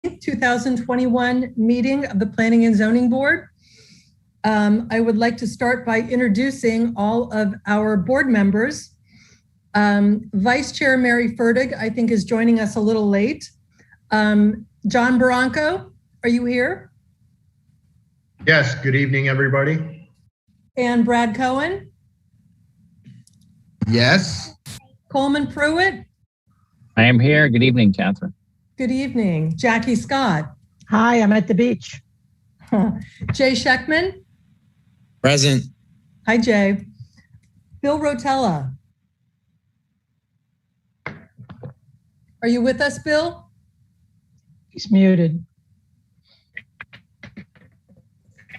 2021 meeting of the Planning and Zoning Board. I would like to start by introducing all of our board members. Vice Chair Mary Fertig, I think, is joining us a little late. John Barranco, are you here? Yes, good evening, everybody. And Brad Cohen? Yes. Coleman Pruitt? I am here. Good evening, Catherine. Good evening. Jackie Scott? Hi, I'm at the beach. Jay Scheckman? Present. Hi, Jay. Bill Rotella? Are you with us, Bill? He's muted.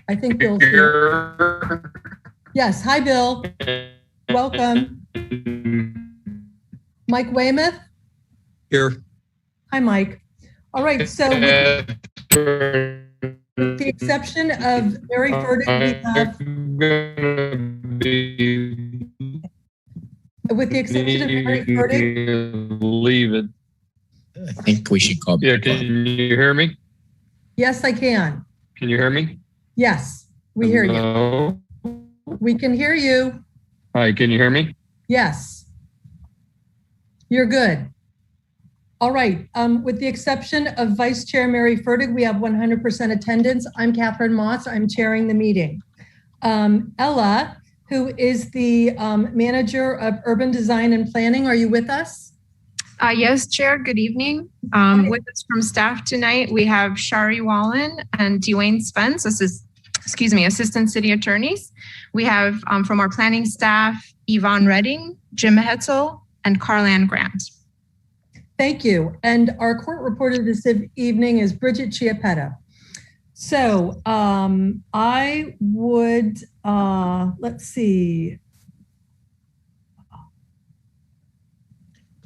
I think Bill's here. Yes, hi, Bill. Welcome. Mike Weymouth? Here. Hi, Mike. All right, so with the exception of Mary Fertig, with the exception of Mary Fertig, leave it. I think we should call. Yeah, can you hear me? Yes, I can. Can you hear me? Yes, we hear you. We can hear you. Hi, can you hear me? Yes. You're good. All right, with the exception of Vice Chair Mary Fertig, we have 100% attendance. I'm Catherine Moss, I'm chairing the meeting. Ella, who is the Manager of Urban Design and Planning, are you with us? Yes, Chair, good evening. With us from staff tonight, we have Shari Wallen and Dwayne Spence, Assistant City Attorneys. We have from our planning staff, Yvonne Redding, Jim Hetzel, and Carl-Ann Grant. Thank you. And our court reporter this evening is Bridget Chiappetta. So I would, let's see.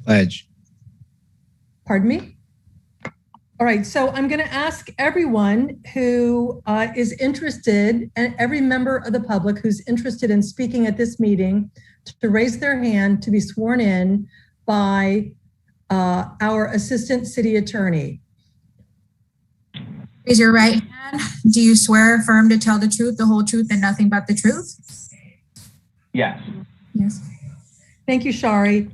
Pledge. Pardon me? All right, so I'm going to ask everyone who is interested, and every member of the public who's interested in speaking at this meeting, to raise their hand to be sworn in by our Assistant City Attorney. Raise your right hand. Do you swear or affirm to tell the truth, the whole truth, and nothing but the truth? Yes. Yes. Thank you, Shari.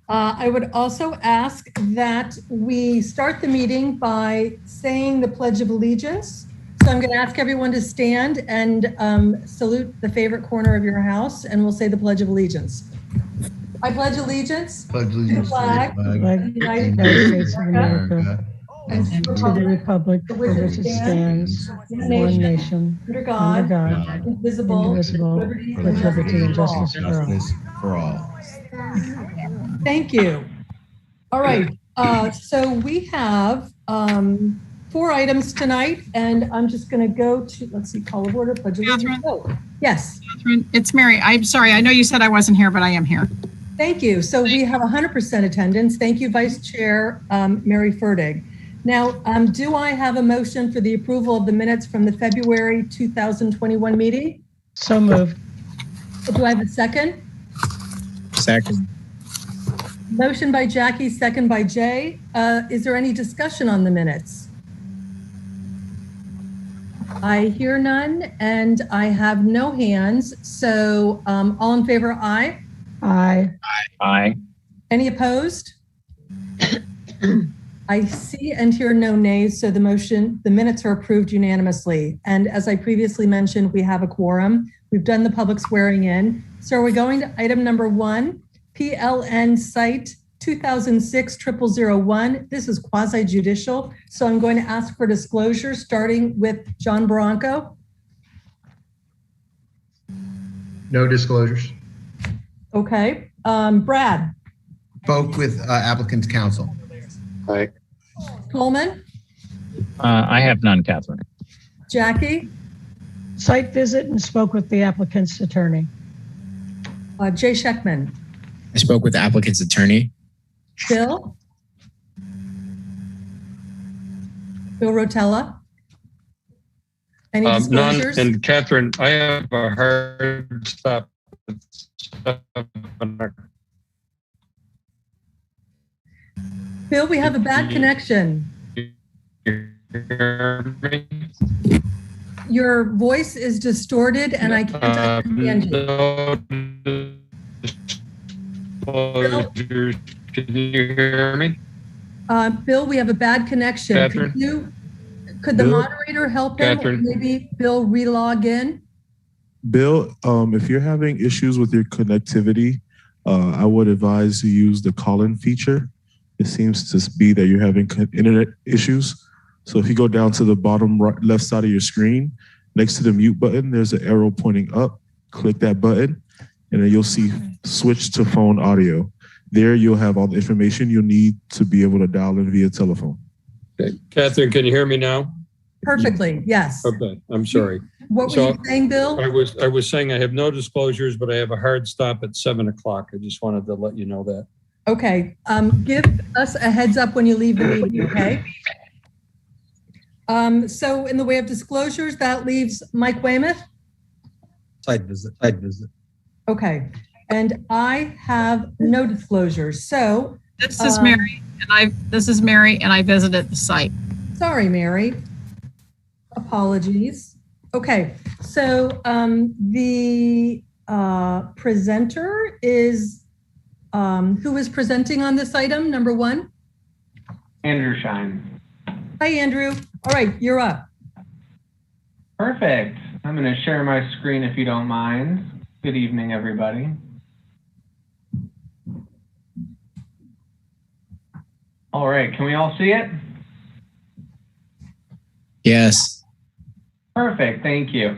I would also ask that we start the meeting by saying the Pledge of Allegiance. So I'm going to ask everyone to stand and salute the favorite corner of your house, and we'll say the Pledge of Allegiance. I pledge allegiance to the flag of the United States of America and to the republic for which it stands, one nation, under God, indivisible, with liberty and justice for all. Thank you. All right, so we have 4 items tonight, and I'm just going to go to, let's see, call of order, pledge of allegiance. Oh, yes. Catherine, it's Mary. I'm sorry. I know you said I wasn't here, but I am here. Thank you. So we have 100% attendance. Thank you, Vice Chair Mary Fertig. Now, do I have a motion for the approval of the minutes from the February 2021 meeting? So moved. Do I have a second? Second. Motion by Jackie, second by Jay. Is there any discussion on the minutes? I hear none, and I have no hands. So all in favor, aye? Aye. Aye. Any opposed? I see and hear no nays, so the minutes are approved unanimously. And as I previously mentioned, we have a quorum. We've done the public swearing in. So are we going to item number 1, PLN site 2006-0001. This is quasi-judicial. So I'm going to ask for disclosure, starting with John Barranco. No disclosures. Okay. Brad. Spoke with applicant's counsel. Aye. Coleman. I have none, Catherine. Jackie. Site visit and spoke with the applicant's attorney. Jay Scheckman. I spoke with the applicant's attorney. Bill. Bill Rotella. Any disclosures? None. And Catherine, I have a hard stop. Bill, we have a bad connection. hear me? Your voice is distorted and I can't understand you. No disclosures. Can you hear me? Bill, we have a bad connection. Catherine? Could the Bill? moderator help him? Or Catherine? maybe Bill relog in? Bill, if you're having issues with your connectivity, I would advise you use the call-in feature. It seems to be that you're having internet issues. So if you go down to the bottom left side of your screen, next to the mute button, there's an arrow pointing up. Click that button, and then you'll see switch to phone audio. There you'll have all the information you'll need to be able to dial in via telephone. Okay. Catherine, can you hear me now? Perfectly, yes. Okay, I'm sorry. What were you saying, Bill? I was saying I have no disclosures, but I have a hard stop at 7 o'clock. I just wanted to let you know that. Okay, give us a heads up when you leave the meeting, okay? So in the way of disclosures, that leaves Mike Weymouth. Site visit. Okay, and I have no disclosures. So This is Mary, and I visited the site. sorry, Mary. Apologies. Okay, so the presenter is who is presenting on this item, number one? Andrew Shine. Hi, Andrew. All right, you're up. Perfect. I'm going to share my screen if you don't mind. Good evening, everybody. All right, can we all see it? Yes. Perfect, thank you.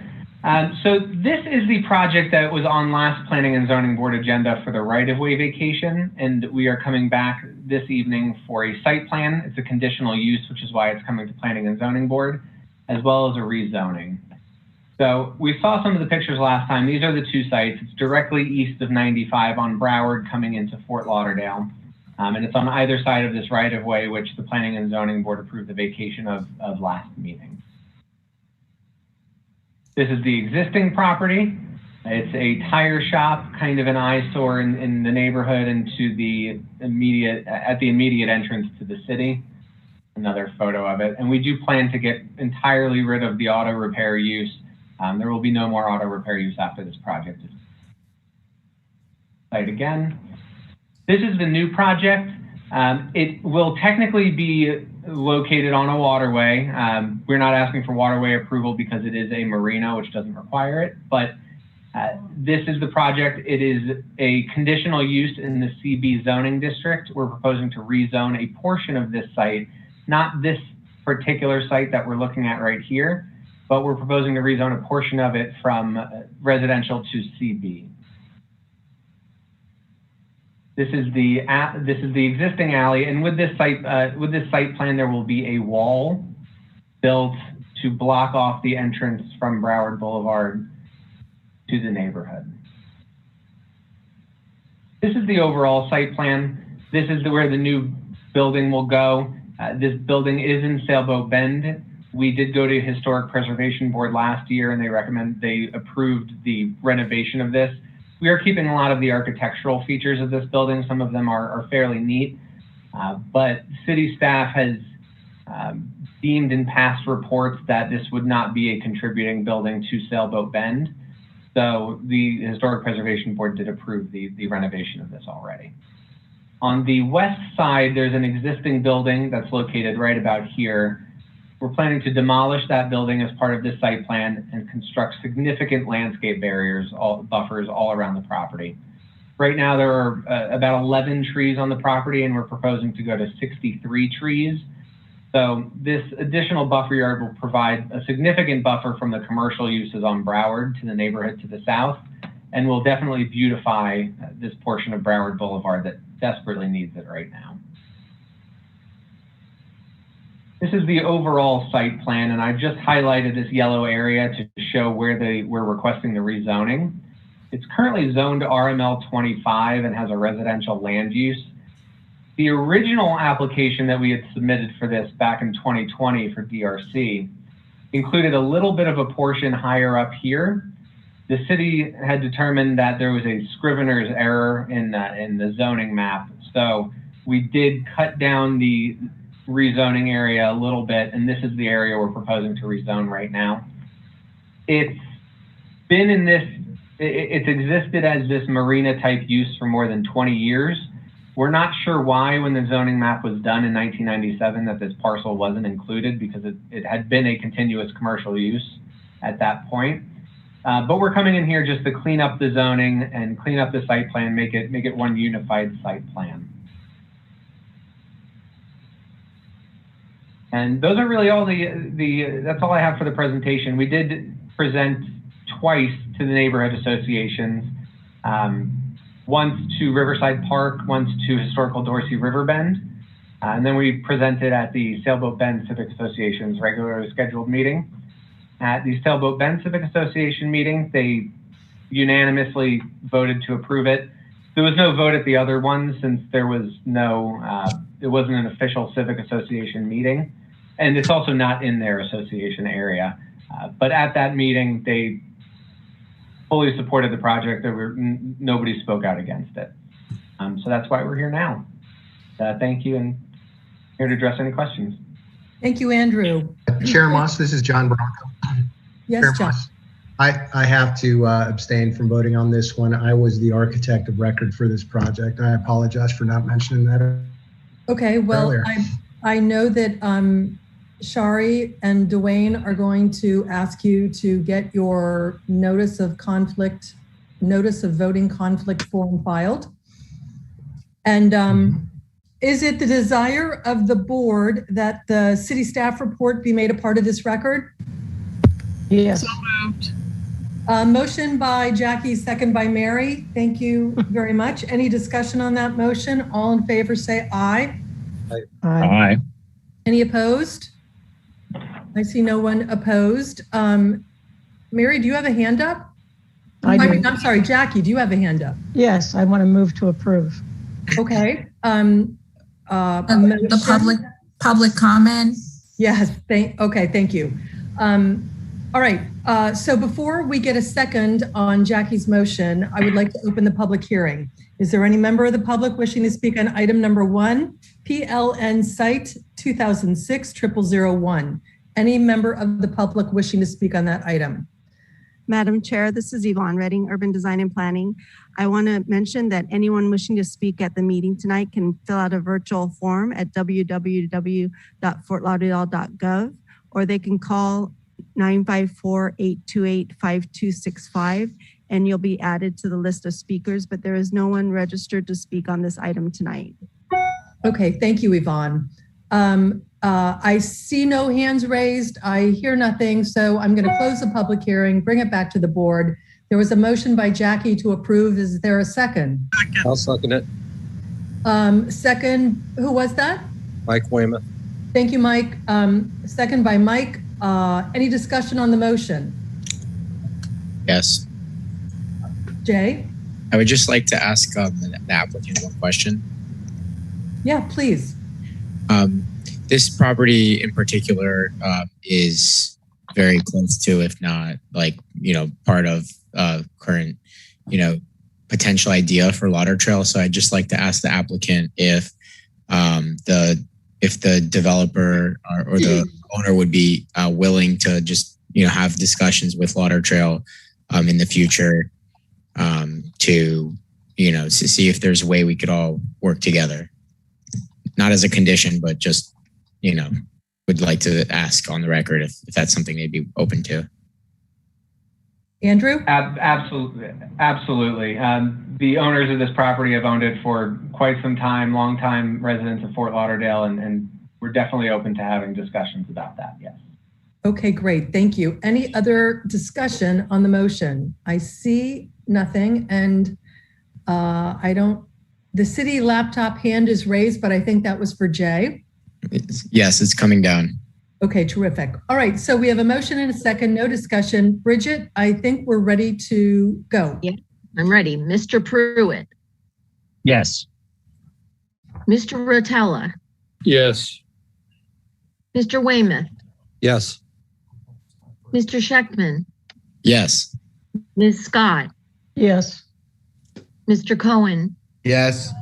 So this is the project that was on last Planning and Zoning Board agenda for the right-of-way vacation, and we are coming back this evening for a site plan. It's a conditional use, which is why it's coming to Planning and Zoning Board, as well as a rezoning. So we saw some of the pictures last time. These are the two sites. It's directly east of 95 on Broward coming into Fort Lauderdale. And it's on either side of this right-of-way, which the Planning and Zoning Board approved the vacation of last meeting. This is the existing property. It's a tire shop, kind of an eyesore in the neighborhood and to the immediate entrance to the city. Another photo of it. And we do plan to get entirely rid of the auto repair use. There will be no more auto repair use after this project. Site again. This is the new project. It will technically be located on a waterway. We're not asking for waterway approval because it is a marina, which doesn't require it, but this is the project. It is a conditional use in the CB zoning district. We're proposing to rezone a portion of this site, not this particular site that we're looking at right here, but we're proposing to rezone a portion of it from residential to CB. This is the existing alley, and with this site plan, there will be a wall built to block off the entrance from Broward Boulevard to the neighborhood. This is the overall site plan. This is where the new building will go. This building is in Sailboat Bend. We did go to Historic Preservation Board last year, and they approved the renovation of this. We are keeping a lot of the architectural features of this building. Some of them are fairly neat, but city staff has deemed in past reports that this would not be a contributing building to Sailboat Bend. So the Historic Preservation Board did approve the renovation of this already. On the west side, there's an existing building that's located right about here. We're planning to demolish that building as part of this site plan and construct significant landscape barriers, buffers all around the property. Right now, there are about 11 trees on the property, and we're proposing to go to 63 trees. So this additional buffer yard will provide a significant buffer from the commercial uses on Broward to the neighborhood to the south, and will definitely beautify this portion of Broward Boulevard that desperately needs it right now. This is the overall site plan, and I've just highlighted this yellow area to show where we're requesting the rezoning. It's currently zoned RML 25 and has a residential land use. The original application that we had submitted for this back in 2020 for DRC included a little bit of a portion higher up here. The city had determined that there was a scrivener's error in the zoning map. So we did cut down the rezoning area a little bit, and this is the area we're proposing to rezone right now. It's been in this, it's existed as this marina type use for more than 20 years. We're not sure why, when the zoning map was done in 1997, that this parcel wasn't included, because it had been a continuous commercial use at that point. But we're coming in here just to clean up the zoning and clean up the site plan, make it one unified site plan. And those are really all that's all I have for the presentation. We did present twice to the neighborhood associations, once to Riverside Park, once to Historical Dorsey Riverbend. And then we presented at the Sailboat Bend Civic Association's regularly scheduled meeting. At the Sailboat Bend Civic Association meeting, they unanimously voted to approve it. There was no vote at the other ones, since there was it wasn't an official Civic Association meeting. And it's also not in their association area. But at that meeting, they fully supported the project. Nobody spoke out against it. So that's why we're here now. Thank you, and here to address any questions. Thank you, Andrew. Chair Moss, this is John Bronco. Yes, Chair John. Moss, I have to abstain from voting on this one. I was the architect of record for this project. I apologize for not mentioning that. Okay, well, earlier. I know that Shari and Dwayne are going to ask you to get your notice of voting conflict form filed. And is it the desire of the board that the city staff report be made a part of this record? Yes. So moved. Motion by Jackie, second by Mary. Thank you very much. Any discussion on that motion? All in favor say aye. Aye. Any opposed? I see no one opposed. Mary, do you have a hand up? I'm sorry, Jackie, do you have a hand up? Yes, I want to move to approve. Okay. The public comment. Yes, thank you. All right, so before we get a second on Jackie's motion, I would like to open the public hearing. Is there any member of the public wishing to speak on item number 1, PLN Site 2006-0001? Any member of the public wishing to speak on that item? Madam Chair, this is Yvonne Redding, Urban Design and Planning. I want to mention that anyone wishing to speak at the meeting tonight can fill out a virtual form at www.fortlauderdale.gov, or they can call 954-828-5265, and you'll be added to the list of speakers, but there is no one registered to speak on this item tonight. Okay, thank you, Yvonne. I see no hands raised. I hear nothing. So I'm going to close the public hearing, bring it back to the board. There was a motion by Jackie to approve. Is there a second? I'll second it. Second, who was that? Mike Weymouth. Thank you, Mike. Second by Mike. Any discussion on the motion? Yes. Jay? I would just like to ask the applicant one question. Yeah, please. This property in particular is very close to, if not part of current, potential idea for Lauderdale. So I'd just like to ask the applicant if the developer or the owner would be willing to just, have discussions with Lauderdale in the future to see if there's a way we could all work together. Not as a condition, but just, would like to ask on the record if that's something they'd be open to. Andrew? Absolutely. The owners of this property have owned it for quite some time, long-time residents of Fort Lauderdale, and we're definitely open to having discussions about that, yes. Okay, great. Thank you. Any other discussion on the motion? I see nothing, and the city laptop hand is raised, but I think that was for Jay. Yes, it's coming down. Okay, terrific. All right, so we have a motion and a second, no discussion. Bridget, I think we're ready to go. Yeah, I'm ready. Mr. Pruitt. Yes. Mr. Rotella. Yes. Mr. Weymouth. Yes. Mr. Schechtman. Yes. Ms. Scott. Yes. Mr. Cohen. Yes.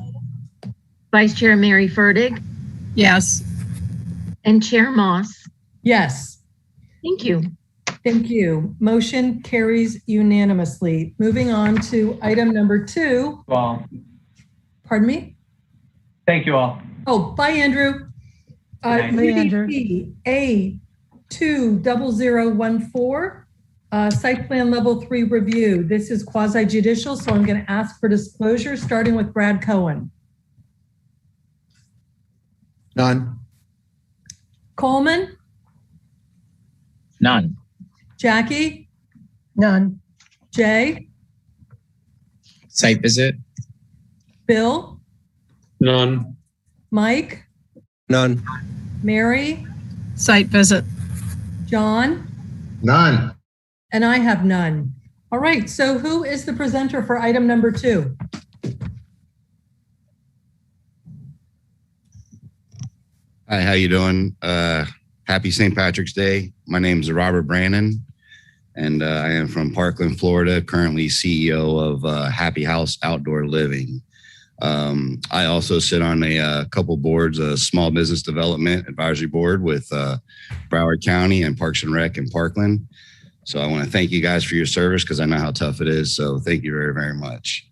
Vice Chair Mary Fertig. Yes. and Chair Moss. Yes. Thank you. Thank you. Motion carries unanimously. Moving on to item number 2. Well, Pardon me? thank you all. Oh, bye, Andrew. Good night. UDP A20014, site plan level 3 review. This is quasi judicial, so I'm going to ask for disclosure, starting with Brad Cohen. None. Coleman? None. Jackie? None. Jay? Site visit? Bill? None. Mike? None. Mary? Site visit. John? None. And I have none. All right, so who is the presenter for item number 2? Hi, how you doing? Happy St. Patrick's Day. My name is Robert Brannon, and I am from Parkland, Florida, currently CEO of Happy House Outdoor Living. I also sit on a couple boards, a small business development advisory board with Broward County and Parks and Rec in Parkland. So I want to thank you guys for your service because I know how tough it is. So thank you very, very much.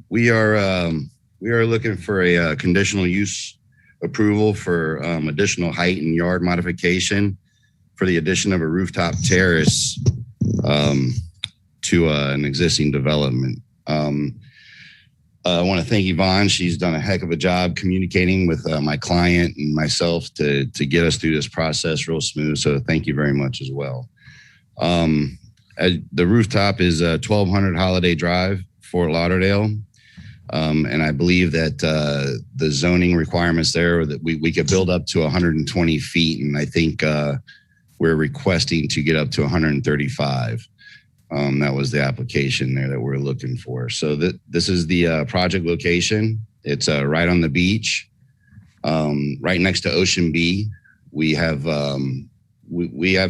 We are looking for a conditional use approval for additional height and yard modification for the addition of a rooftop terrace to an existing development. I want to thank Yvonne. She's done a heck of a job communicating with my client and myself to get us through this process real smooth. So thank you very much as well. The rooftop is 1200 Holiday Drive, Fort Lauderdale. And I believe that the zoning requirements there that we could build up to 120 feet. And I think we're requesting to get up to 135. That was the application there that we're looking for. So this is the project location. It's right on the beach, right next to Ocean B. We have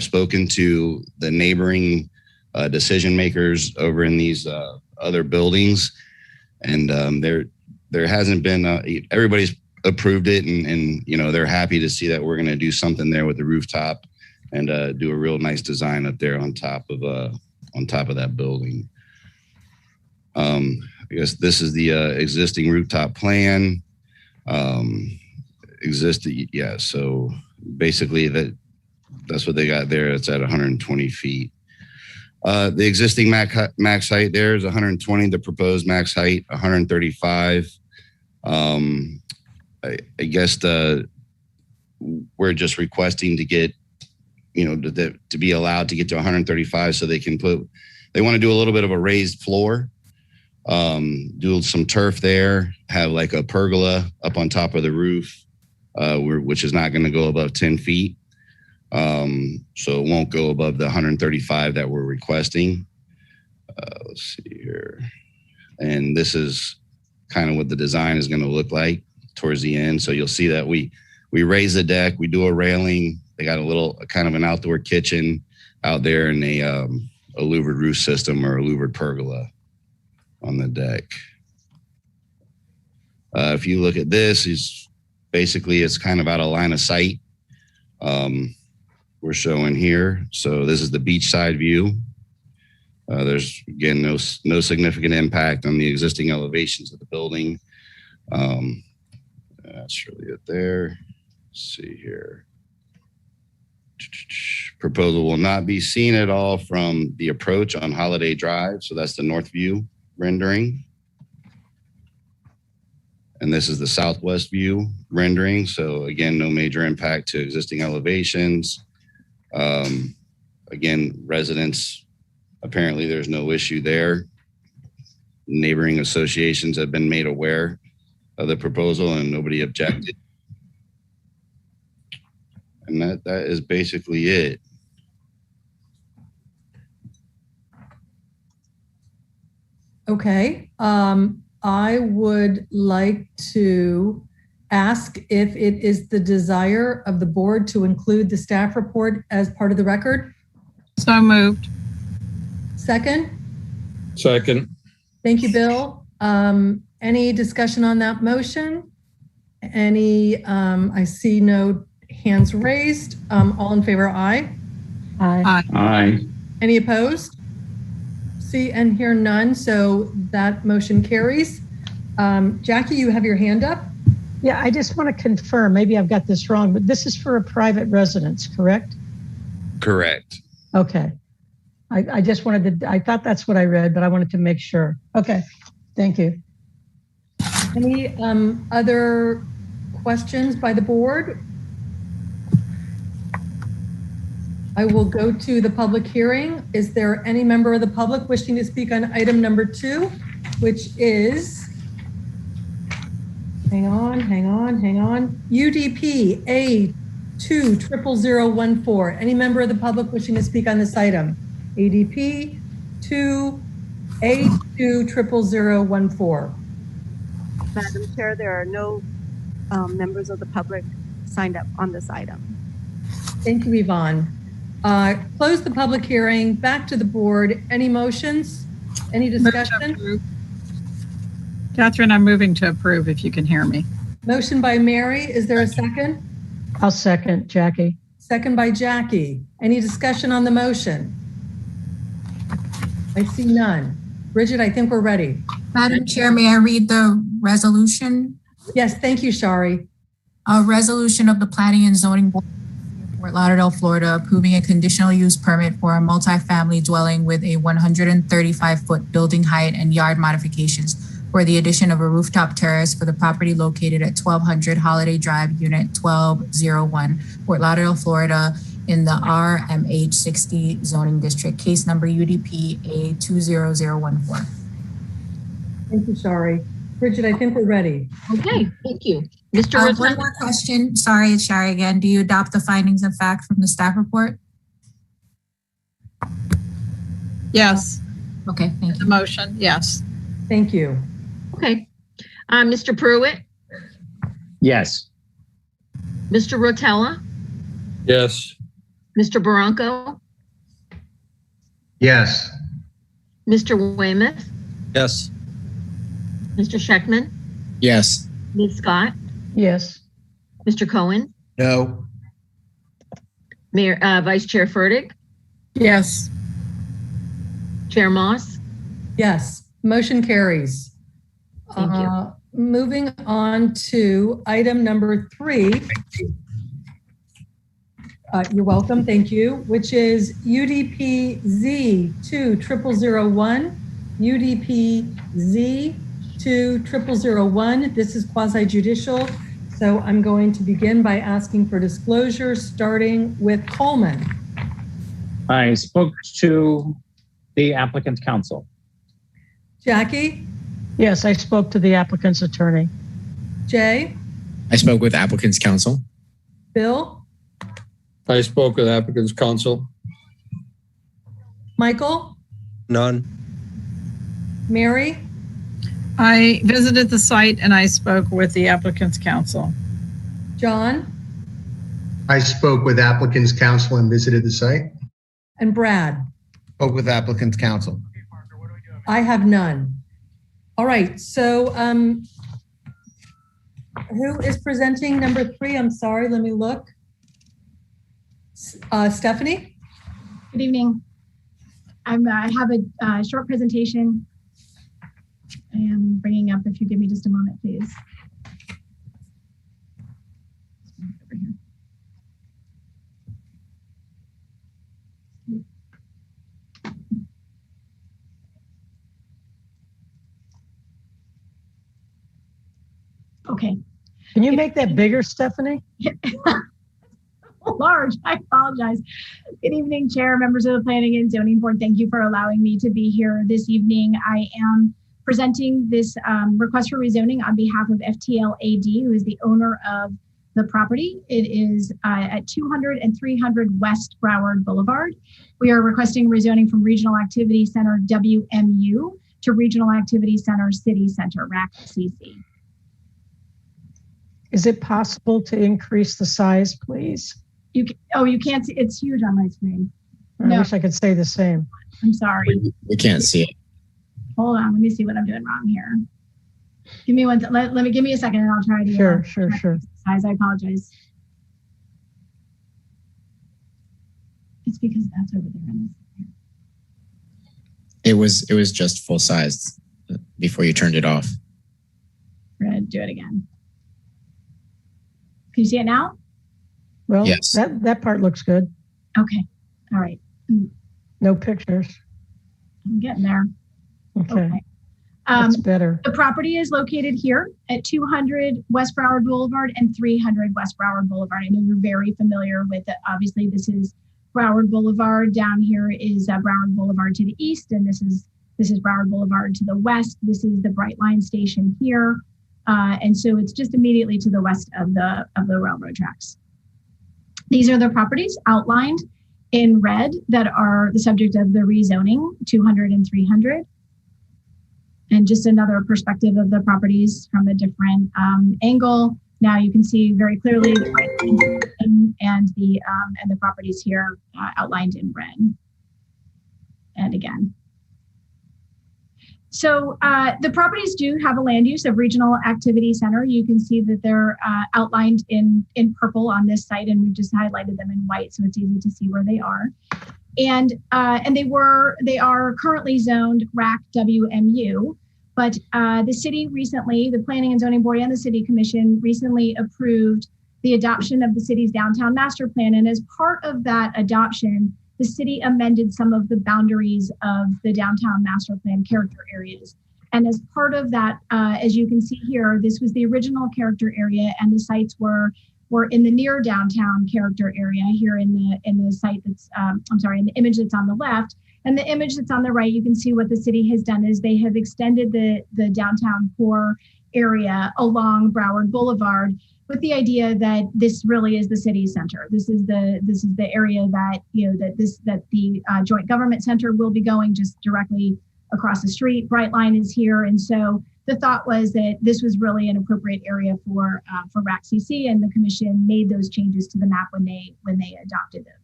spoken to the neighboring decision makers over in these other buildings, and there hasn't been everybody's approved it, and you know they're happy to see that we're going to do something there with the rooftop and do a real nice design up there on top of that building. I guess this is the existing rooftop plan. So basically that's what they got there. It's at 120 feet. The existing max height there is 120. The proposed max height 135. I guess we're just requesting to get, to be allowed to get to 135 so they want to do a little bit of a raised floor, do some turf there, have like a pergola up on top of the roof, which is not going to go above 10 feet. So it won't go above the 135 that we're requesting. Let's see here. And this is kind of what the design is going to look like towards the end. So you'll see that we raise the deck, we do a railing. They got a little kind of an outdoor kitchen out there and a louvered roof system or a louvered pergola on the deck. If you look at this, it's kind of out of line of sight. We're showing here. So this is the beachside view. There's again no significant impact on the existing elevations of the building. That's really it there. Let's see here. Proposal will not be seen at all from the approach on Holiday Drive. So that's the north view rendering. And this is the southwest view rendering. So again, no major impact to existing elevations. Again, residents, apparently there's no issue there. Neighboring associations have been made aware of the proposal and nobody objected. And that is basically it. Okay. I would like to ask if it is the desire of the board to include the staff report as part of the record. So moved. Second? Second. Thank you, Bill. Any discussion on that motion? I see no hands raised. All in favor, aye. Aye. Aye. Any opposed? See and hear none, so that motion carries. Jackie, you have your hand up? Yeah, I just want to confirm, maybe I've got this wrong, but this is for a private residence, correct? Correct. Okay. I just wanted to, I thought that's what I read, but I wanted to make sure. Okay, thank you. Any other questions by the board? I will go to the public hearing. Is there any member of the public wishing to speak on item number 2, which is, hang on, UDP A20014. Any member of the public wishing to speak on this item? ADP A20014. Madam Chair, there are no members of the public signed up on this item. Thank you, Yvonne. Close the public hearing. Back to the board. Any motions? Any discussion? Catherine, I'm moving to approve if you can hear me. Motion by Mary. Is there a second? I'll second, Jackie. Second by Jackie. Any discussion on the motion? I see none. Bridget, I think we're ready. Madam Chair, may I read the resolution? Yes, thank you, Shari. A resolution of the Planning and Zoning Board of Fort Lauderdale, Florida, approving a conditional use permit for a multifamily dwelling with a 135-foot building height and yard modifications for the addition of a rooftop terrace for the property located at 1200 Holiday Drive, Unit 1201, Fort Lauderdale, Florida, in the RMH 60 zoning district, case number UDP A20014. Thank you, Shari. Bridget, I think we're ready. Okay, thank you. Mr. One more question. Sorry, it's Shari again. Do you adopt the findings of fact from the staff report? Yes. Okay, thank you. The motion, yes. Thank you. Okay. Mr. Pruitt, Yes. Mr. Rotella, Yes. Mr. Barranco, Yes. Mr. Weymouth, Yes. Mr. Scheckman, Yes. Ms. Scott, Yes. Mr. Cohen, No. Mayor, Vice Chair Furtick, Yes. Chair Moss. Yes, motion carries. Thank you. Moving on to item number 3. You're welcome, thank you, which is UDP Z20001, UDP Z20001. This is quasi-judicial, so I'm going to begin by asking for disclosure, starting with Coleman. I spoke to the applicant counsel. Jackie? Yes, I spoke to the applicant's attorney. Jay? I spoke with applicant's counsel. Bill? I spoke with applicant's counsel. Michael? None. Mary? I visited the site and I spoke with the applicant's counsel. John? I spoke with applicant's counsel and visited the site. And Brad? Spoke with applicant's counsel. I have none. All right, so who is presenting number 3? I'm sorry, let me look. Stephanie? Good evening. I have a short presentation. I am bringing up, if you give me just a moment, please. Okay. Can you make that bigger, Stephanie? Large, I apologize. Good evening, Chair, members of the Planning and Zoning Board. Thank you for allowing me to be here this evening. I am presenting this request for rezoning on behalf of FTL AD, who is the owner of the property. It is at 200 and 300 West Broward Boulevard. We are requesting rezoning from Regional Activity Center WMU to Regional Activity Center City Center, RAC-CC. Is it possible to increase the size, please? You can't see, it's huge on my screen. I wish I could say the same. I'm sorry. We can't see it. Hold on, let me see what I'm doing wrong here. Give me one, give me a second and I'll try to. Sure. Size, I apologize. It's because that's over there. It was just full sized before you turned it off. We're gonna do it again. Can you see it now? Well, Yes. that part looks good. Okay. All right. No pictures. I'm getting there. Okay. Okay. That's better. The property is located here at 200 West Broward Boulevard and 300 West Broward Boulevard. I know you're very familiar with it. Obviously, this is Broward Boulevard. Down here is Broward Boulevard to the east, and this is Broward Boulevard to the west. This is the Brightline station here, and so it's just immediately to the west of the railroad tracks. These are the properties outlined in red that are the subject of the rezoning, 200 and 300. And just another perspective of the properties from a different angle. Now you can see very clearly the Brightline and the properties here outlined in red. And again. So the properties do have a land use of Regional Activity Center. You can see that they're outlined in purple on this site, and we've just highlighted them in white, so it's easy to see where they are. And they are currently zoned RAC WMU, but the city recently, the Planning and Zoning Board and the City Commission recently approved the adoption of the city's downtown master plan. And as part of that adoption, the city amended some of the boundaries of the downtown master plan character areas. And as part of that, as you can see here, this was the original character area, and the sites were in the near downtown character area here in the site that's, in the image that's on the left. And the image that's on the right, you can see what the city has done is they have extended the downtown core area along Broward Boulevard with the idea that this really is the city center. This is the area that, that the joint government center will be going just directly across the street. Brightline is here. And so the thought was that this was really an appropriate area for RAC-CC, and the commission made those changes to the map when they adopted them.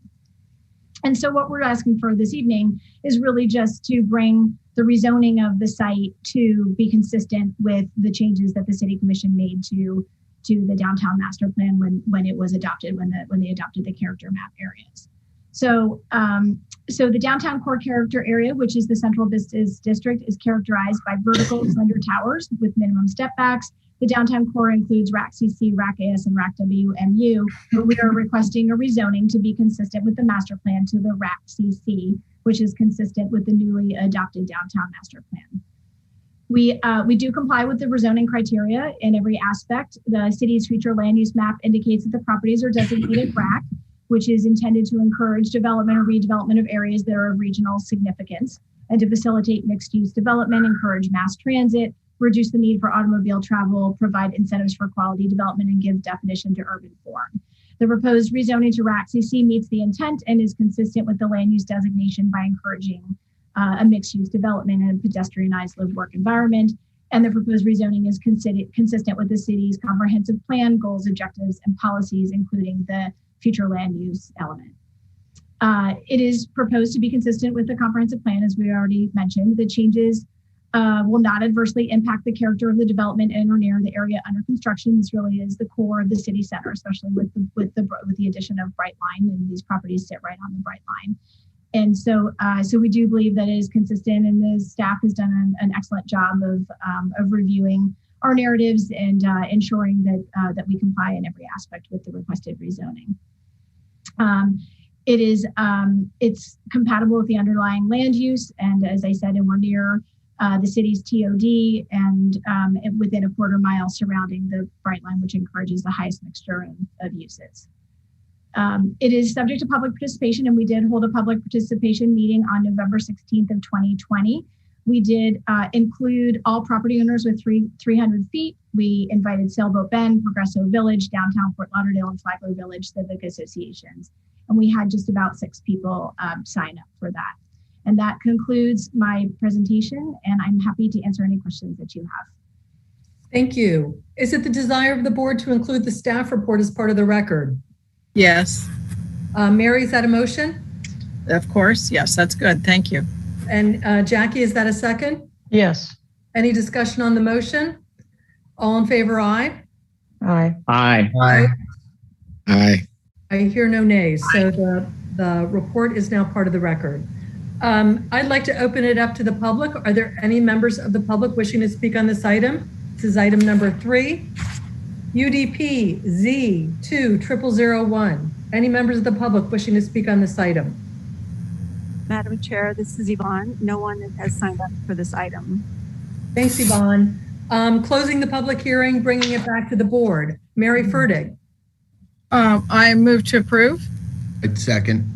And so what we're asking for this evening is really just to bring the rezoning of the site to be consistent with the changes that the city commission made to the downtown master plan when it was adopted, when they adopted the character map areas. So the downtown core character area, which is the central business district, is characterized by vertical slender towers with minimum step backs. The downtown core includes RAC-CC, RAC-AS, and RAC-WMU, but we are requesting a rezoning to be consistent with the master plan to the RAC-CC, which is consistent with the newly adopted downtown master plan. We do comply with the rezoning criteria in every aspect. The city's future land use map indicates that the properties are designated RAC, which is intended to encourage development or redevelopment of areas that are of regional significance, and to facilitate mixed use development, encourage mass transit, reduce the need for automobile travel, provide incentives for quality development, and give definition to urban form. The proposed rezoning to RAC-CC meets the intent and is consistent with the land use designation by encouraging a mixed-use development and a pedestrianized live-work environment. And the proposed rezoning is consistent with the city's comprehensive plan, goals, objectives, and policies, including the future land use element. It is proposed to be consistent with the comprehensive plan, as we already mentioned. The changes will not adversely impact the character of the development in or near the area under construction. This really is the core of the city center, especially with the addition of Brightline, and these properties sit right on the Brightline. And so we do believe that it is consistent, and the staff has done an excellent job of reviewing our narratives and ensuring that we comply in every aspect with the requested rezoning. It's compatible with the underlying land use, and as I said, and we're near the city's TOD and within a quarter mile surrounding the Brightline, which encourages the highest mixture of uses. It is subject to public participation, and we did hold a public participation meeting on November 16th of 2020. We did include all property owners with 300 feet. We invited Sailboat Bend, Progresso Village, Downtown Fort Lauderdale, and Flagler Village civic associations. And we had just about 6 people sign up for that. And that concludes my presentation, and I'm happy to answer any questions that you have. Thank you. Is it the desire of the board to include the staff report as part of the record? Yes. Mary, is that a motion? Of course. Yes, that's good. Thank you. And Jackie, is that a second? Yes. Any discussion on the motion? All in favor, aye? Aye. Aye. Aye. Aye. I hear no nays. So The report is now part of the record. I'd like to open it up to the public. Are there any members of the public wishing to speak on this item? This is item number 3, UDP Z20001. Any members of the public wishing to speak on this item? Madam Chair, this is Yvonne. No one has signed up for this item. Thanks, Yvonne. Closing the public hearing, bringing it back to the board. Mary Ferdig. I move to approve. I'd second.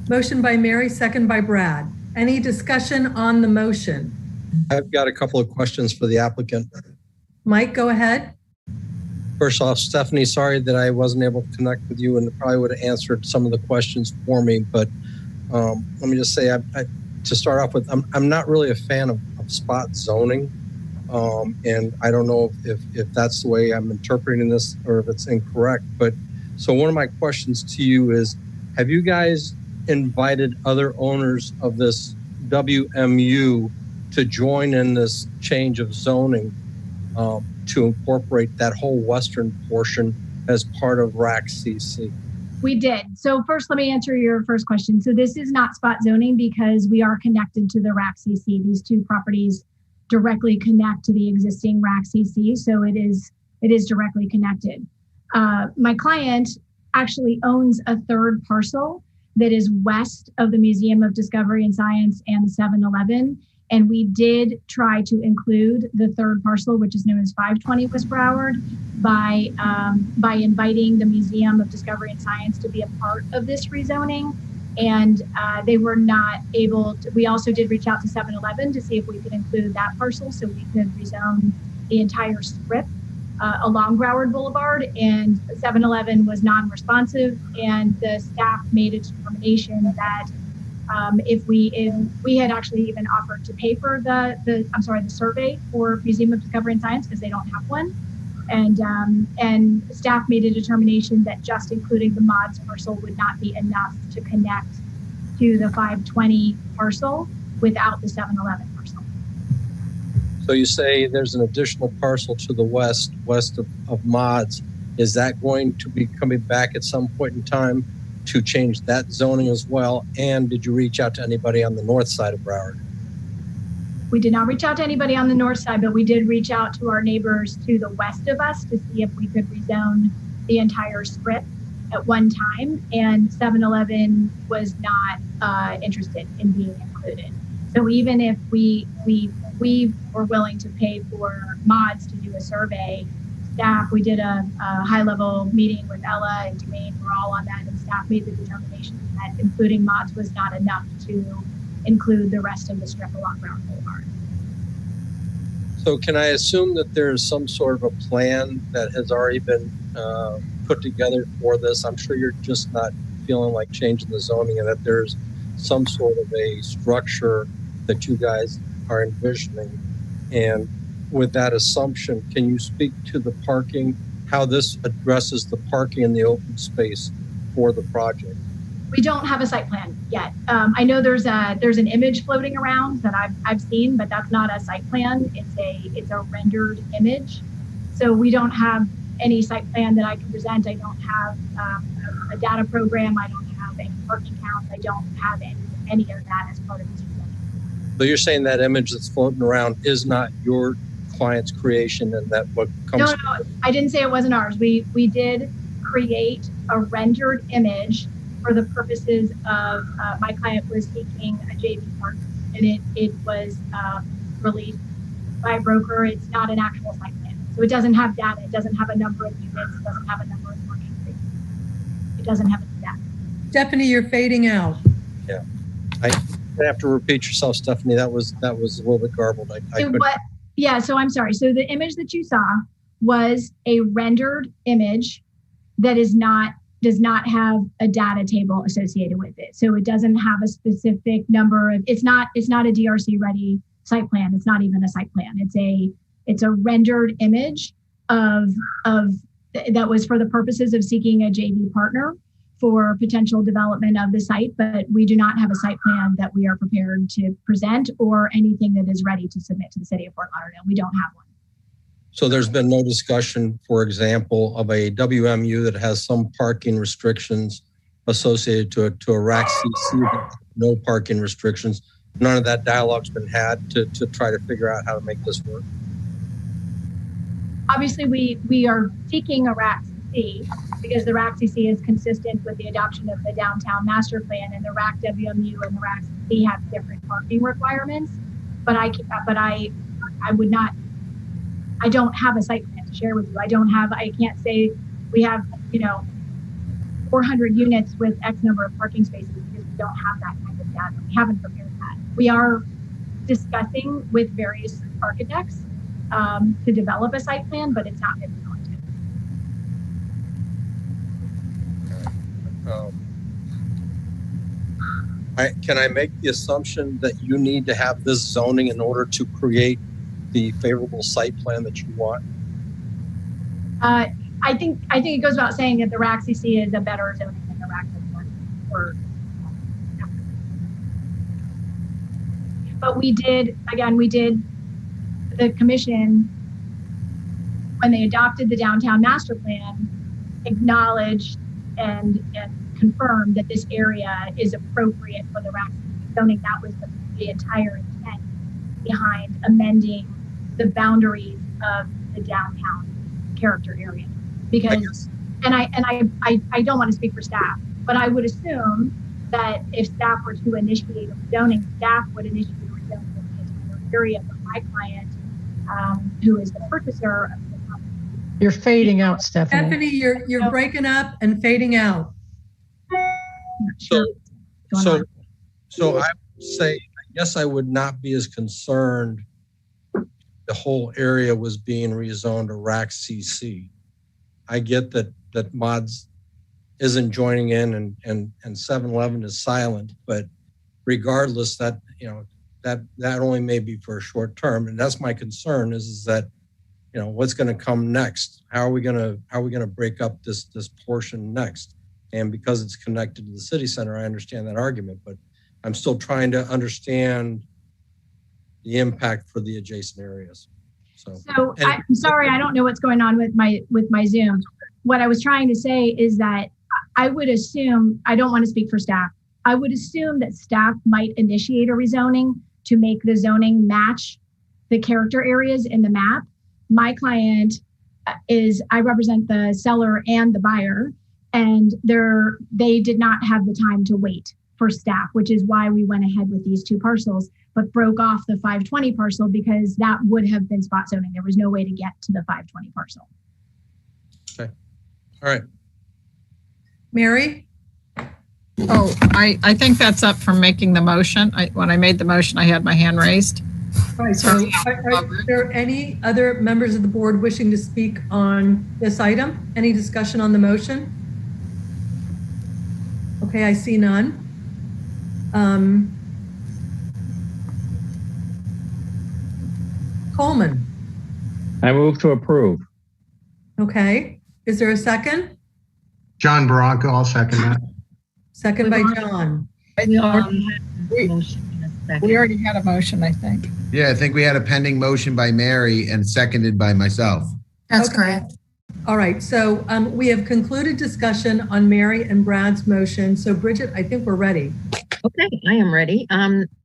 Motion by Mary, second by Brad. Any discussion on the motion? I've got a couple of questions for the applicant. Mike, go ahead. First off, Stephanie, sorry that I wasn't able to connect with you and probably would have answered some of the questions for me. But let me just say, to start off with, I'm not really a fan of spot zoning. And I don't know if that's the way I'm interpreting this or if it's incorrect. But so one of my questions to you is, have you guys invited other owners of this WMU to join in this change of zoning to incorporate that whole western portion as part of RAC CC? We did. So first, let me answer your first question. So this is not spot zoning because we are connected to the RAC CC. These two properties directly connect to the existing RAC CC. So it is directly connected. My client actually owns a third parcel that is west of the Museum of Discovery and Science and the 7-Eleven. And we did try to include the third parcel, which is known as 520 West Broward, by inviting the Museum of Discovery and Science to be a part of this rezoning. And they were not able to. We also did reach out to 7-Eleven to see if we could include that parcel so we could rezone the entire strip along Broward Boulevard, and 7-Eleven was non-responsive, and the staff made a determination that if we had actually even offered to pay for the survey for Museum of Discovery and Science because they don't have one, and staff made a determination that just including the mods parcel would not be enough to connect to the 520 parcel without the 7-Eleven parcel. So you say there's an additional parcel to the west of mods. Is that going to be coming back at some point in time to change that zoning as well? And did you reach out to anybody on the north side of Broward? We did not reach out to anybody on the north side, but we did reach out to our neighbors to the west of us to see if we could rezone the entire strip at one time. And 7-Eleven was not interested in being included. So even if we were willing to pay for mods to do a survey, staff, we did a high-level meeting with Ella and Dwayne. We're all on that, and staff made the determination that including mods was not enough to include the rest of the strip along Broward Boulevard. So can I assume that there's some sort of a plan that has already been put together for this? I'm sure you're just not feeling like changing the zoning, and that there's some sort of a structure that you guys are envisioning. And with that assumption, can you speak to the parking, how this addresses the parking in the open space for the project? We don't have a site plan yet. I know there's an image floating around that I've seen, but that's not a site plan. It's a rendered image. So we don't have any site plan that I can present. I don't have a data program. I don't have any parking counts. I don't have any of that as part of this. So you're saying that image that's floating around is not your client's creation, and that what comes? No, I didn't say it wasn't ours. We did create a rendered image for the purposes of my client was seeking a JV partner, and it was released by a broker. It's not an actual site plan, so it doesn't have data. It doesn't have a number of units. It doesn't have a number of parking spaces. It doesn't have any data. Stephanie, you're fading out. Yeah, I have to repeat yourself, Stephanie. That was a little bit garbled. Yeah, so I'm sorry. So the image that you saw was a rendered image that does not have a data table associated with it. So it doesn't have a specific number of, it's not a DRC ready site plan. It's not even a site plan. It's a rendered image of that was for the purposes of seeking a JV partner for potential development of the site, but we do not have a site plan that we are prepared to present or anything that is ready to submit to the city of Fort Lauderdale. We don't have one. So there's been no discussion, for example, of a WMU that has some parking restrictions associated to a RAC CC, no parking restrictions. None of that dialogue's been had to try to figure out how to make this work. Obviously, we are seeking a RAC CC because the RAC CC is consistent with the adoption of the downtown master plan, and the RAC WMU and the RAC CC have different parking requirements. But I would not. I don't have a site plan to share with you. I can't say we have 400 units with X number of parking spaces because we don't have that kind of data. We haven't prepared that. We are discussing with various architects to develop a site plan, but it's not been implemented. Can I make the assumption that you need to have this zoning in order to create the favorable site plan that you want? I think it goes without saying that the RAC CC is a better zoning than the RAC one. But we did the commission, when they adopted the downtown master plan, acknowledged and confirmed that this area is appropriate for the RAC zoning. That was the entire intent behind amending the boundaries of the downtown character area. Because, and I don't want to speak for staff, but I would assume that if staff were to initiate a rezoning, staff would initiate a rezoning of the entire area. But my client, who is the purchaser of the property. You're fading out, Stephanie. Stephanie, you're breaking up and fading out. So I would say, I guess I would not be as concerned the whole area was being rezoned to RAC CC. I get that Mods isn't joining in and 7-Eleven is silent, but regardless, that only may be for a short term. And that's my concern is that, what's going to come next? How are we going to break up this portion next? And because it's connected to the city center, I understand that argument, but I'm still trying to understand the impact for the adjacent areas. So I'm sorry, I don't know what's going on with my Zoom. What I was trying to say is that I would assume, I don't want to speak for staff, I would assume that staff might initiate a rezoning to make the zoning match the character areas in the map. My client I represent the seller and the buyer, and they did not have the time to wait for staff, which is why we went ahead with these two parcels, but broke off the 520 parcel because that would have been spot zoning. There was no way to get to the 520 parcel. Okay. All right. Mary? Oh, I think that's up from making the motion. When I made the motion, I had my hand raised. All right, so are there any other members of the board wishing to speak on this item? Any discussion on the motion? Okay, I see none. Coleman. I move to approve. Okay, is there a second? John Barranco, I'll second that. Second by John. We already had a motion, I think. Yeah, I think we had a pending motion by Mary and seconded by myself. That's correct. All right, so we have concluded discussion on Mary and Brad's motion. So Bridget, I think we're ready. Okay, I am ready.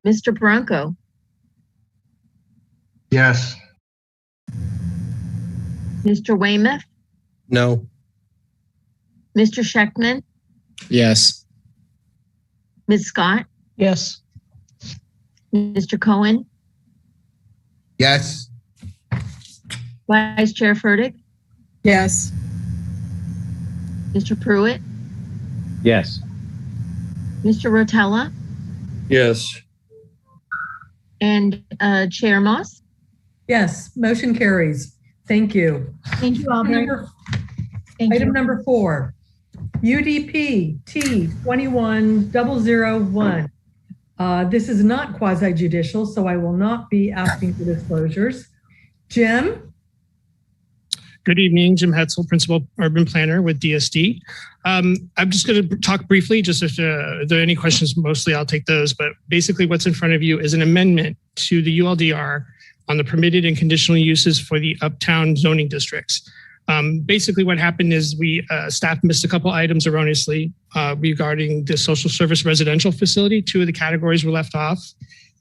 Mr. Bronco. Yes. Mr. Weymouth. No. Mr. Schechtman. Yes. Ms. Scott. Yes. Mr. Cohen. Yes. Vice Chair Furtick. Yes. Mr. Pruitt. Yes. Mr. Rotella. Yes. And Chair Moss. Yes, motion carries. Thank you. Thank you all. Item number 4, UDP T21001. This is not quasi-judicial, so I will not be asking for disclosures. Jim? Good evening, Jim Hetzel, Principal Urban Planner with DSD. I'm just going to talk briefly, just if there are any questions, mostly I'll take those, but basically what's in front of you is an amendment to the ULDR on the permitted and conditional uses for the uptown zoning districts. Basically, what happened is staff missed a couple items erroneously regarding the social service residential facility. 2 of the categories were left off,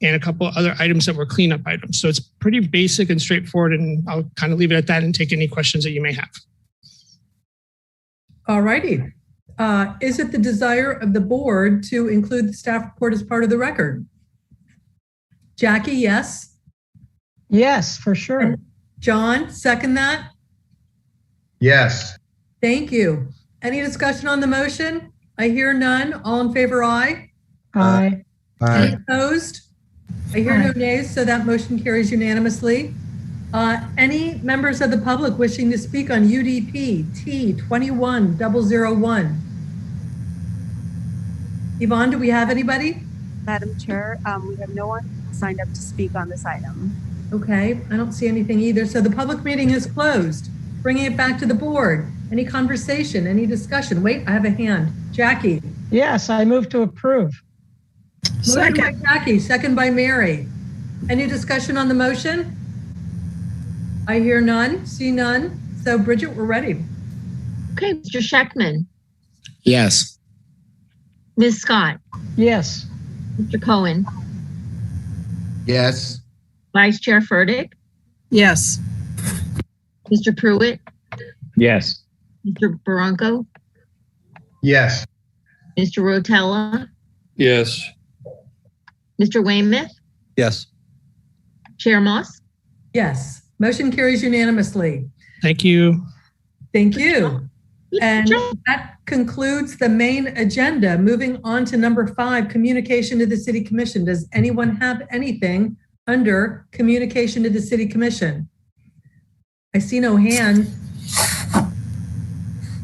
and a couple other items that were cleanup items. So it's pretty basic and straightforward, and I'll kind of leave it at that and take any questions that you may have. All righty. Is it the desire of the board to include the staff report as part of the record? Jackie, yes? Yes, for sure. And John, second that? Yes. Thank you. Any discussion on the motion? I hear none. All in favor, aye. Aye. Any opposed? I hear no nays, so that motion carries unanimously. Any members of the public wishing to speak on UDP T21001? Yvonne, do we have anybody? Madam Chair, we have no one signed up to speak on this item. Okay, I don't see anything either. So the public meeting is closed. Bringing it back to the board. Any conversation, any discussion? Wait, I have a hand. Jackie. Yes, I move to approve. Motion by Jackie, second by Mary. Any discussion on the motion? I hear none, see none. So Bridget, we're ready. Okay, Mr. Scheckman, Yes. Ms. Scott, Yes. Mr. Cohen, Yes. Vice Chair Furtick, Yes. Mr. Pruitt, Yes. Mr. Barranco, Yes. Mr. Rotella, Yes. Mr. Weymouth, Yes. Chair Moss. Yes, motion carries unanimously. Thank you. Thank you. And that concludes the main agenda. Moving on to number 5, communication to the City Commission. Does anyone have anything under communication to the City Commission? I see no hand.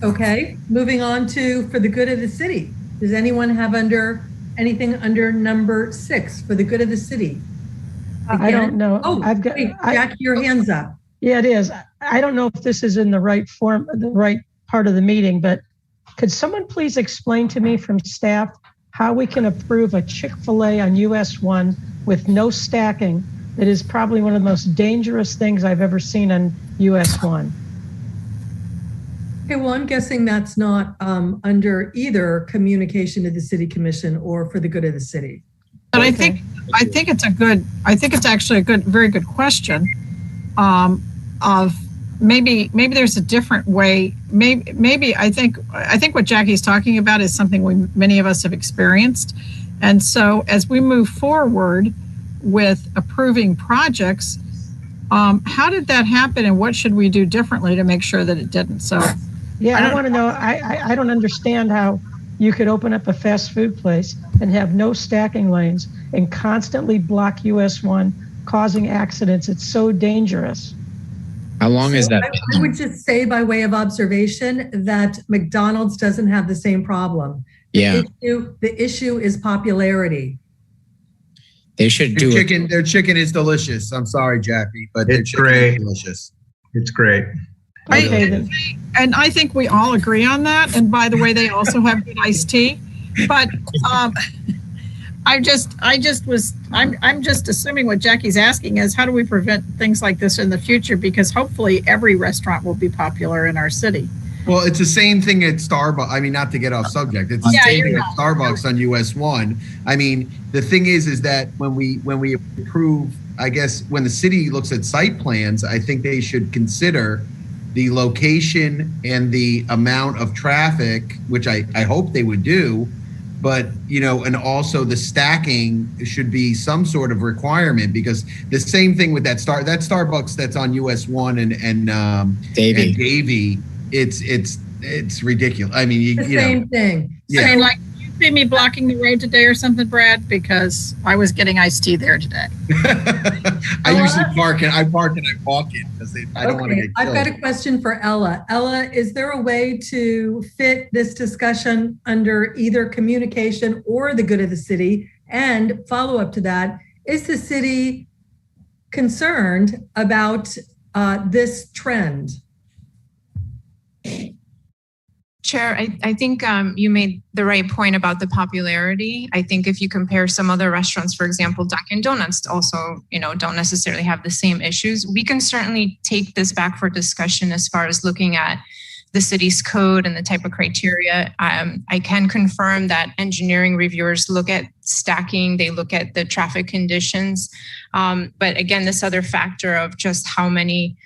Okay, moving on to for the good of the city. Does anyone have anything under number 6 for the good of the city? I don't know. Oh, I've got Jack, your hands up. Yeah, it is. I don't know if this is in the right form, the right part of the meeting, but could someone please explain to me from staff how we can approve a Chick-fil-A on US 1 with no stacking? That is probably one of the most dangerous things I've ever seen on US 1. Okay, well, I'm guessing that's not under either communication to the City Commission or for the good of the city. But I think it's actually a very good question. Of maybe there's a different way. Maybe I think what Jackie's talking about is something many of us have experienced. And so as we move forward with approving projects, how did that happen and what should we do differently to make sure that it didn't? So yeah, I want to know, I don't understand how you could open up a fast food place and have no stacking lanes and constantly block US 1, causing accidents. It's so dangerous. How long is that? I would just say by way of observation that McDonald's doesn't have the same problem. The issue is popularity. They should do chicken. Their chicken is delicious. I'm sorry, Jackie, but it's great. Delicious. It's great. And I think we all agree on that. And by the way, they also have good iced tea. But I'm just assuming what Jackie's asking is how do we prevent things like this in the future? Because hopefully every restaurant will be popular in our city. Well, it's the same thing at Starbucks. I mean, not to get off subject, it's the same thing at Starbucks on US 1. I mean, the thing is that when we approve, I guess when the city looks at site plans, I think they should consider the location and the amount of traffic, which I hope they would do, but and also the stacking should be some sort of requirement, because the same thing with that Starbucks that's on US 1 and Davie, it's ridiculous. I mean, same thing. Yeah. I mean, like you see me blocking the road today or something, Brad, because I was getting iced tea there today. I usually park and I walk in because I don't want to get killed. I've got a question for Ella. Ella, is there a way to fit this discussion under either communication or the good of the city? And follow up to that, is the city concerned about this trend? Chair, I think you made the right point about the popularity. I think if you compare some other restaurants, for example, Dunkin' Donuts also, don't necessarily have the same issues. We can certainly take this back for discussion as far as looking at the city's code and the type of criteria. I can confirm that engineering reviewers look at stacking, they look at the traffic conditions. But again, this other factor of just how many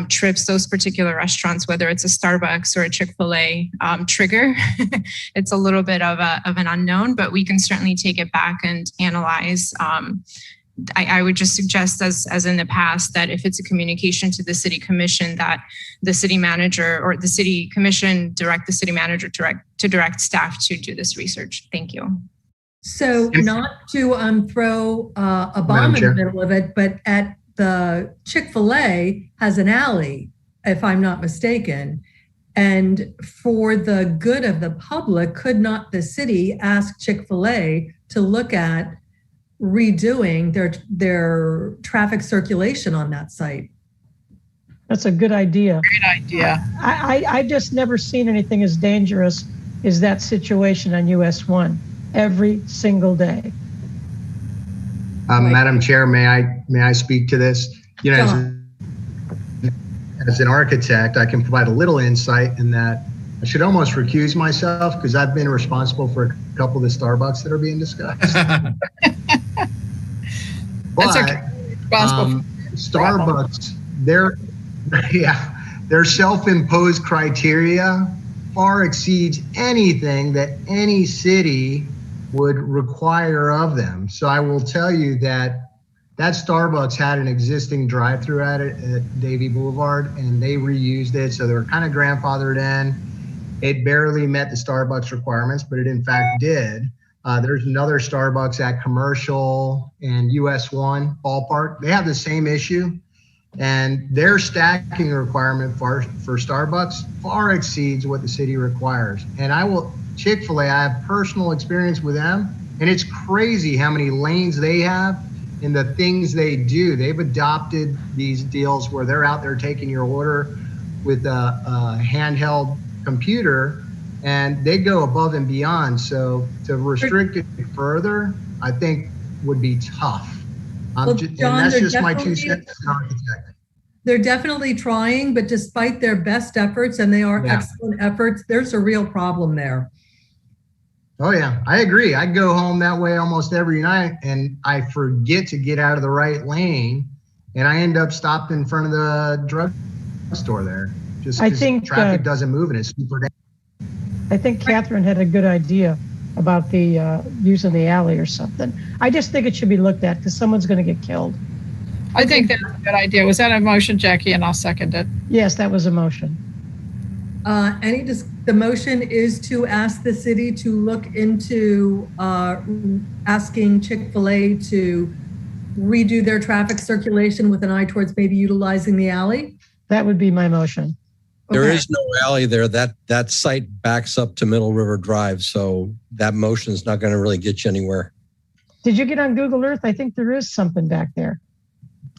trips those particular restaurants, whether it's a Starbucks or a Chick-fil-A, trigger, it's a little bit of an unknown, but we can certainly take it back and analyze. I would just suggest, as in the past, that if it's a communication to the city commission, that the city manager or the city commission direct the city manager to direct staff to do this research. Thank you. So not to throw a bomb in the middle of it, but at the Chick-fil-A has an alley, if I'm not mistaken. And for the good of the public, could not the city ask Chick-fil-A to look at redoing their traffic circulation on that site? That's a good idea. Great idea. I just never seen anything as dangerous as that situation on US 1 every single day. Madam Chair, may I speak to this? As an architect, I can provide a little insight in that I should almost recuse myself because I've been responsible for a couple of the Starbucks that are being discussed. But Starbucks, their self-imposed criteria far exceeds anything that any city would require of them. So I will tell you that Starbucks had an existing drive-through at it at Davie Boulevard, and they reused it. So they were kind of grandfathered in. It barely met the Starbucks requirements, but it in fact did. There's another Starbucks at Commercial and US 1 Ballpark. They have the same issue, and their stacking requirement for Starbucks far exceeds what the city requires. And Chick-fil-A, I have personal experience with them, and it's crazy how many lanes they have and the things they do. They've adopted these deals where they're out there taking your order with a handheld computer, and they go above and beyond. So to restrict it further, I think would be tough. Well, and John, that's just my 2 cents as an architect. They're definitely trying, but despite their best efforts, and they are excellent efforts, there's a real problem there. Oh yeah, I agree. I go home that way almost every night, and I forget to get out of the right lane, and I end up stopped in front of the drug store there. Just because traffic doesn't move and it's super dangerous. I think Catherine had a good idea about the using the alley or something. I just think it should be looked at because someone's going to get killed. I think that's a good idea. Was that a motion, Jackie? And I'll second it. Yes, that was a motion. The motion is to ask the city to look into asking Chick-fil-A to redo their traffic circulation with an eye towards maybe utilizing the alley. That would be my motion. There is no alley there. That site backs up to Middle River Drive, so that motion is not going to really get you anywhere. Did you get on Google Earth? I think there is something back there.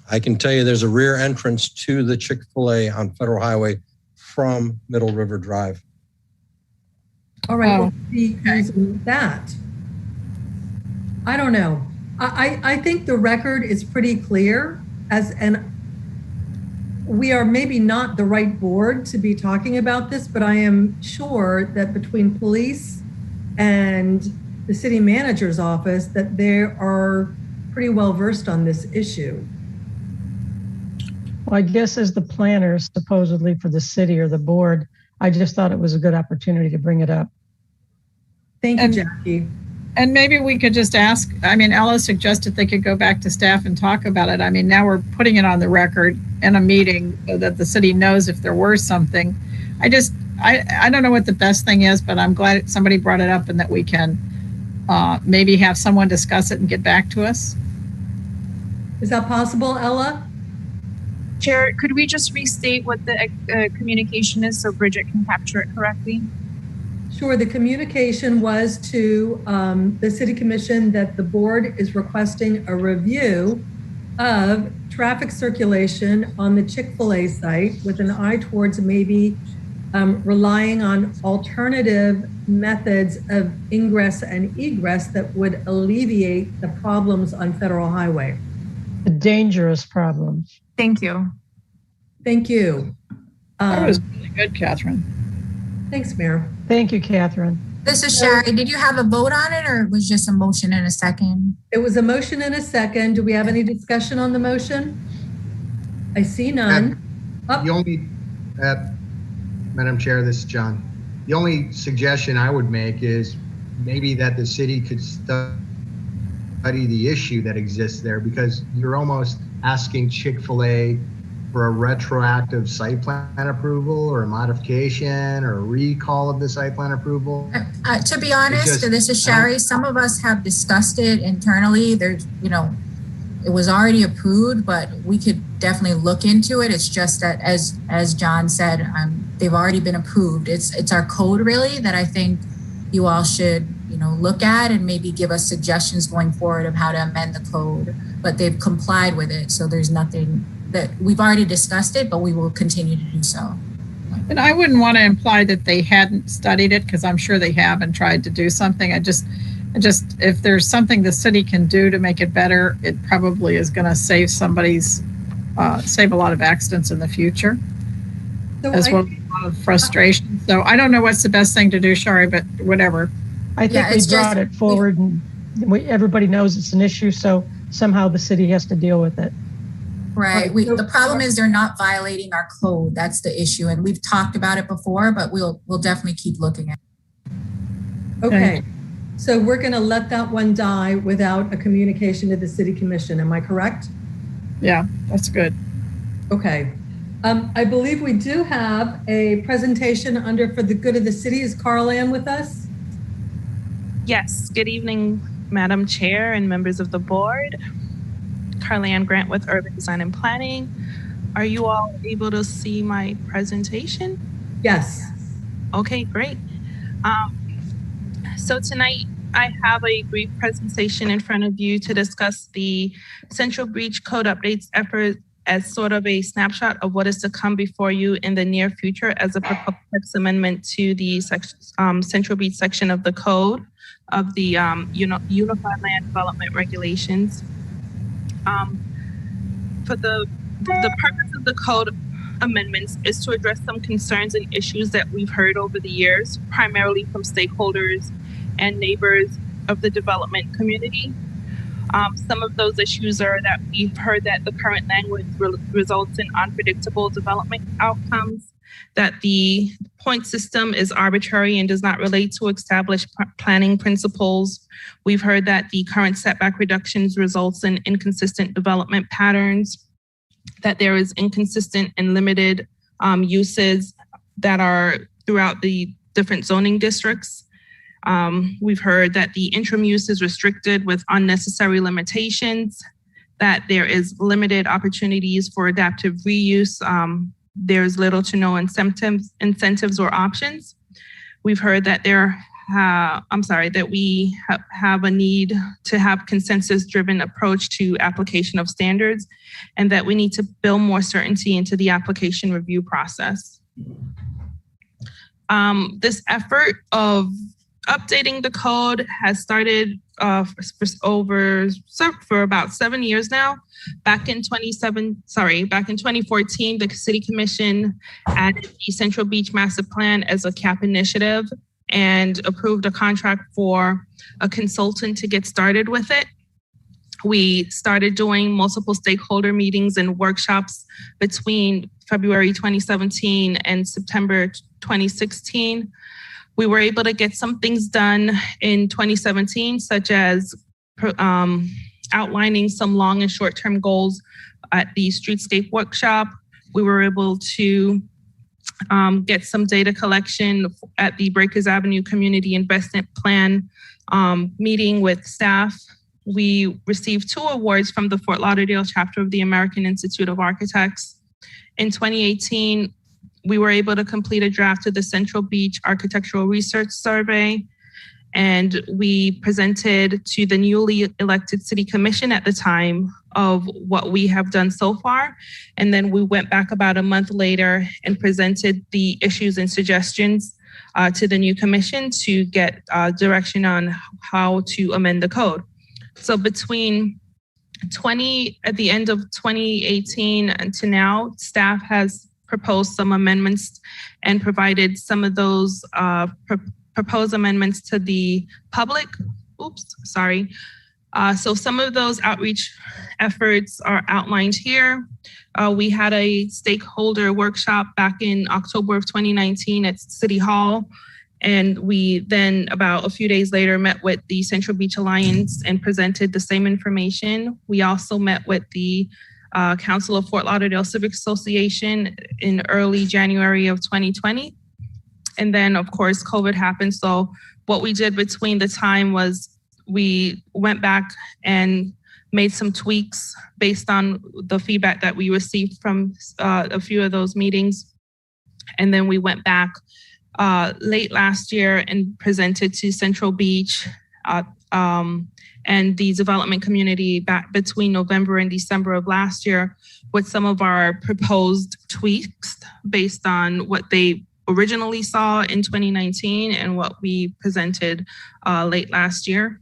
I can tell you there's a rear entrance to the Chick-fil-A on Federal Highway from Middle River Drive. All right, we'll be using that. I don't know. I think the record is pretty clear, and we are maybe not the right board to be talking about this, but I am sure that between police and the city manager's office, that they are pretty well versed on this issue. Well, I guess as the planner, supposedly for the city or the board, I just thought it was a good opportunity to bring it up. Thank you, Jackie. And maybe we could just ask, Ella suggested they could go back to staff and talk about it. Now we're putting it on the record in a meeting so that the city knows if there were something. I don't know what the best thing is, but I'm glad somebody brought it up and that we can maybe have someone discuss it and get back to us. Is that possible, Ella? Chair, could we just restate what the communication is so Bridget can capture it correctly? Sure. The communication was to the City Commission that the board is requesting a review of traffic circulation on the Chick-fil-A site with an eye towards maybe relying on alternative methods of ingress and egress that would alleviate the problems on Federal Highway. The dangerous problems. Thank you. Thank you. That was really good, Catherine. Thanks, Mayor. Thank you, Catherine. This is Sherry. Did you have a vote on it or it was just a motion and a second? It was a motion and a second. Do we have any discussion on the motion? I see none. The only, Madam Chair, this is John. The only suggestion I would make is maybe that the city could study the issue that exists there, because you're almost asking Chick-fil-A for a retroactive site plan approval or a modification or a recall of the site plan approval. To be honest, this is Sherry. Some of us have discussed it internally. There's, it was already approved, but we could definitely look into it. It's just that, as John said, they've already been approved. It's our code really that I think you all should, look at and maybe give us suggestions going forward of how to amend the code. But they've complied with it, so there's nothing that we've already discussed it, but we will continue to do so. And I wouldn't want to imply that they hadn't studied it, because I'm sure they have and tried to do something. I just, if there's something the city can do to make it better, it probably is going to save save a lot of accidents in the future, as well as a lot of frustration. So I don't know what's the best thing to do, Shari, but whatever. I think we brought it forward and everybody knows it's an issue, so somehow the city has to deal with it. Right. The problem is they're not violating our code. That's the issue. And we've talked about it before, but we'll definitely keep looking at it. Okay. So we're going to let that one die without a communication to the city commission. Am I correct? Yeah, that's good. Okay. I believe we do have a presentation under For the Good of the City. Is Carl Ann with us? Yes. Good evening, Madam Chair and members of the board. Carly-Ann Grant with Urban Design and Planning. Are you all able to see my presentation? Yes. Okay, great. So tonight I have a brief presentation in front of you to discuss the Central Beach Code updates effort as sort of a snapshot of what is to come before you in the near future as a proposed amendment to the Central Beach section of the code of the Unified Land Development Regulations. For the purpose of the code amendments is to address some concerns and issues that we've heard over the years, primarily from stakeholders and neighbors of the development community. Some of those issues are that we've heard that the current language results in unpredictable development outcomes, that the point system is arbitrary and does not relate to established planning principles. We've heard that the current setback reductions results in inconsistent development patterns, that there is inconsistent and limited uses that are throughout the different zoning districts. We've heard that the interim use is restricted with unnecessary limitations, that there is limited opportunities for adaptive reuse. There's little to no incentives or options. We've heard that that we have a need to have consensus-driven approach to application of standards, and that we need to build more certainty into the application review process. This effort of updating the code has started for about 7 years now. Back in 2014, the City Commission added the Central Beach Master Plan as a CAP initiative and approved a contract for a consultant to get started with it. We started doing multiple stakeholder meetings and workshops between February 2017 and September 2016. We were able to get some things done in 2017, such as outlining some long and short-term goals at the streetscape workshop. We were able to get some data collection at the Breakers Avenue Community Investment Plan meeting with staff. We received 2 awards from the Fort Lauderdale chapter of the American Institute of Architects. In 2018, we were able to complete a draft of the Central Beach Architectural Research Survey, and we presented to the newly elected City Commission at the time of what we have done so far. And then we went back about a month later and presented the issues and suggestions to the new commission to get direction on how to amend the code. So between at the end of 2018 and to now, staff has proposed some amendments and provided some of those proposed amendments to the public. So some of those outreach efforts are outlined here. We had a stakeholder workshop back in October of 2019 at City Hall. And we then, about a few days later, met with the Central Beach Alliance and presented the same information. We also met with the Council of Fort Lauderdale Civic Association in early January of 2020. And then, of course, COVID happened. So what we did between the time was we went back and made some tweaks based on the feedback that we received from a few of those meetings. And then we went back late last year and presented to Central Beach and the development community back between November and December of last year with some of our proposed tweaks based on what they originally saw in 2019 and what we presented late last year.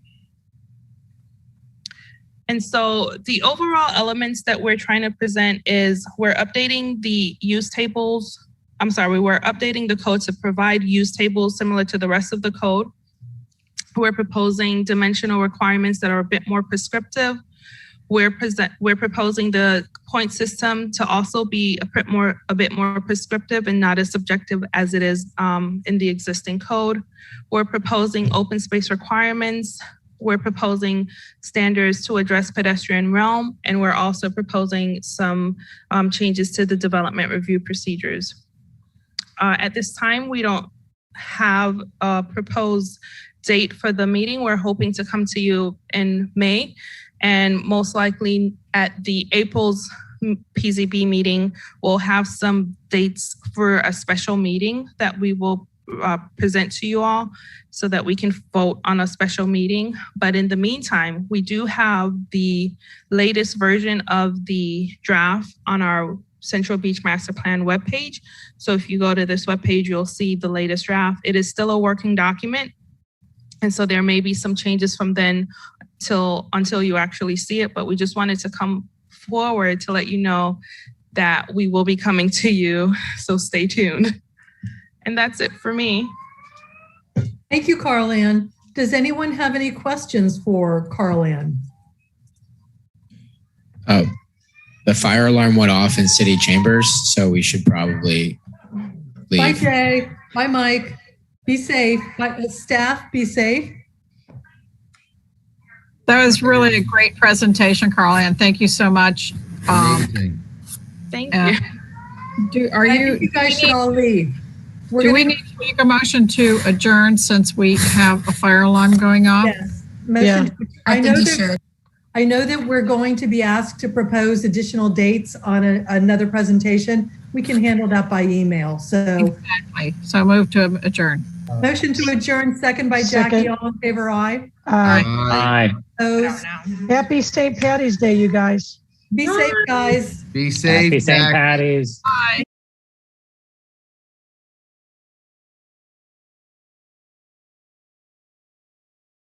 And so the overall elements that we're trying to present is we're updating the use tables. We're updating the code to provide use tables similar to the rest of the code. We're proposing dimensional requirements that are a bit more prescriptive. We're proposing the point system to also be a bit more prescriptive and not as subjective as it is in the existing code. We're proposing open space requirements. We're proposing standards to address pedestrian realm, and we're also proposing some changes to the development review procedures. At this time, we don't have a proposed date for the meeting. We're hoping to come to you in May, and most likely at the April's PZB meeting, we'll have some dates for a special meeting that we will present to you all so that we can vote on a special meeting. But in the meantime, we do have the latest version of the draft on our Central Beach Master Plan webpage. So if you go to this webpage, you'll see the latest draft. It is still a working document. And so there may be some changes from then until you actually see it, but we just wanted to come forward to let you know that we will be coming to you. So stay tuned. And that's it for me. Thank you, Carl-Ann. Does anyone have any questions for Carl-Ann? The fire alarm went off in city chambers, so we should probably leave. Bye, Jay. Bye, Mike. Be safe. Bye, staff, be safe. That was really a great presentation, Carl-Ann. Thank you so much. Amazing. Thank you. I think you guys should all leave. Do we need to make a motion to adjourn since we have a fire alarm going off? Yes. Motion. Yeah. I know that we're going to be asked to propose additional dates on another presentation. We can handle that by email. So exactly. So move to adjourn. Motion to adjourn, second by Jackie. All in favor, aye. Aye. Opposed? Happy St. Patty's Day, you guys. Be safe, guys. Be safe. Happy St. Patty's. Bye.